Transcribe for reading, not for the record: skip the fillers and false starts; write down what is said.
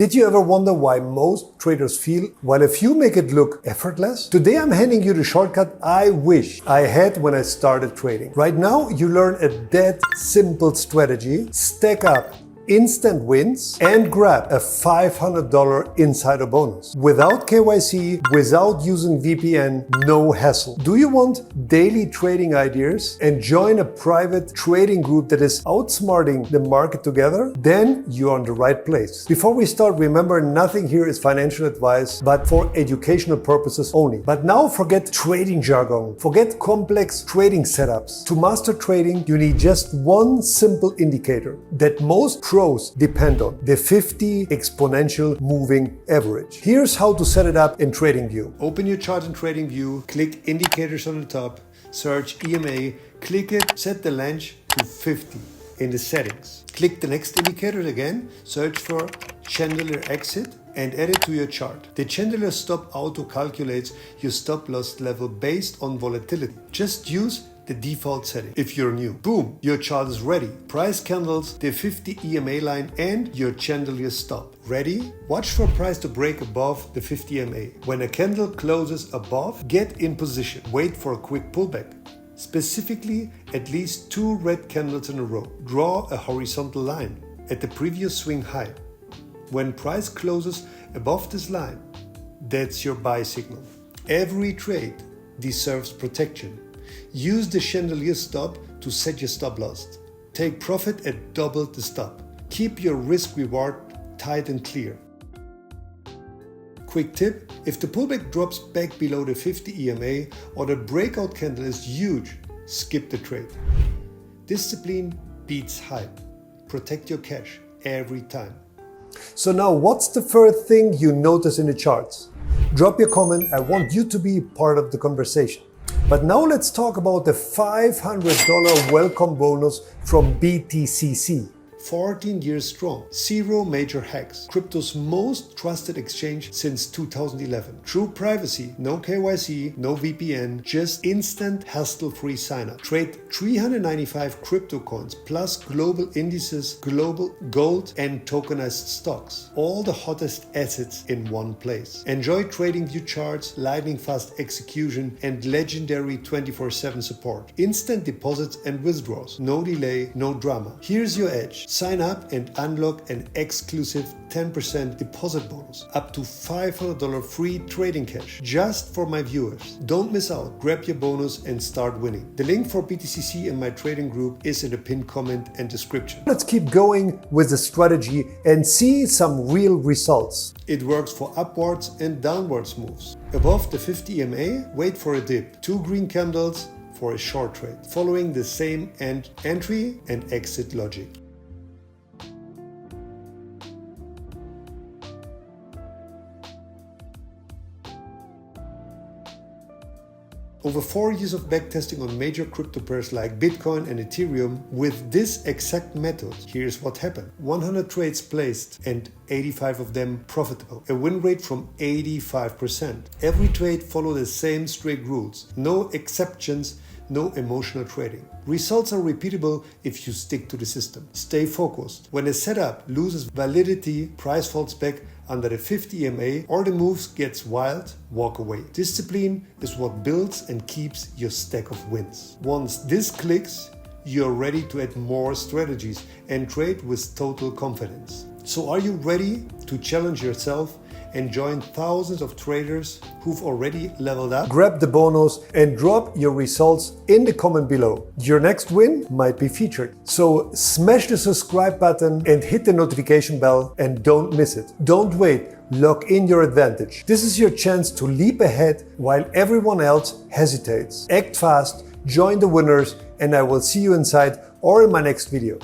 Did you ever wonder why most traders feel while a few make it look effortless? Today I'm handing you the shortcut I wish I had when I started trading. Right now you learn a dead simple strategy, stack up instant wins and grab a $500 insider bonus. Without KYC, without using VPN, no hassle. Do you want daily trading ideas and join a private trading group that is outsmarting the market together? Then you're on the right place. Before we start, remember nothing here is financial advice, but for educational purposes only. But now forget trading jargon, forget complex trading setups. To master trading, you need just one simple indicator that most pros depend on: the 50 exponential moving average. Here's how to set it up in TradingView. Open your chart in TradingView, click indicators on the top, search EMA, click it, set the length to 50 in the settings. Click the next indicator again, search for Chandelier exit and add it to your chart. The Chandelier Stop auto calculates your stop loss level based on volatility. Just use the default setting if you're new. Boom, your chart is ready. Price candles, the 50 EMA line and your Chandelier Stop. Ready? Watch for price to break above the 50 EMA. When a candle closes above, get in position. Wait for a quick pullback. Specifically, at least 2 red candles in a row. Draw a horizontal line at the previous swing high. When price closes above this line, that's your buy signal. Every trade deserves protection. Use the Chandelier Stop to set your stop loss. Take profit at double the stop. Keep your risk reward tight and clear. Quick tip: if the pullback drops back below the 50 EMA or the breakout candle is huge, skip the trade. Discipline beats hype. Protect your cash every time. So now what's the first thing you notice in the charts? Drop your comment. I want you to be part of the conversation. But now let's talk about the $500 welcome bonus from BTCC. 14 years strong, 0 major hacks, crypto's most trusted exchange since 2011. True privacy, no KYC, no VPN, just instant hassle-free sign-up. Trade 395 crypto coins plus global indices, global gold and tokenized stocks. All the hottest assets in one place. Enjoy TradingView charts, lightning fast execution and legendary 24/7 support. Instant deposits and withdrawals, no delay, no drama. Here's your edge. Sign up and unlock an exclusive 10% deposit bonus, up to $500 free trading cash, just for my viewers. Don't miss out. Grab your bonus and start winning. The link for BTCC and my trading group is in the pinned comment and description. Let's keep going with the strategy and see some real results. It works for upwards and downwards moves. Above the 50 EMA, wait for a dip. 2 green candles for a short trade, following the same entry and exit logic. Over 4 years of backtesting on major crypto pairs like Bitcoin and Ethereum with this exact method, here's what happened. 100 trades placed and 85 of them profitable. A win rate from 85%. Every trade followed the same strict rules. No exceptions, no emotional trading. Results are repeatable if you stick to the system. Stay focused. When a setup loses validity, price falls back under the 50 EMA or the moves gets wild, walk away. Discipline is what builds and keeps your stack of wins. Once this clicks, you're ready to add more strategies and trade with total confidence. So are you ready to challenge yourself and join thousands of traders who've already leveled up? Grab the bonus and drop your results in the comment below. Your next win might be featured. So smash the subscribe button and hit the notification bell and don't miss it. Don't wait, lock in your advantage. This is your chance to leap ahead while everyone else hesitates. Act fast, join the winners, and I will see you inside or in my next video.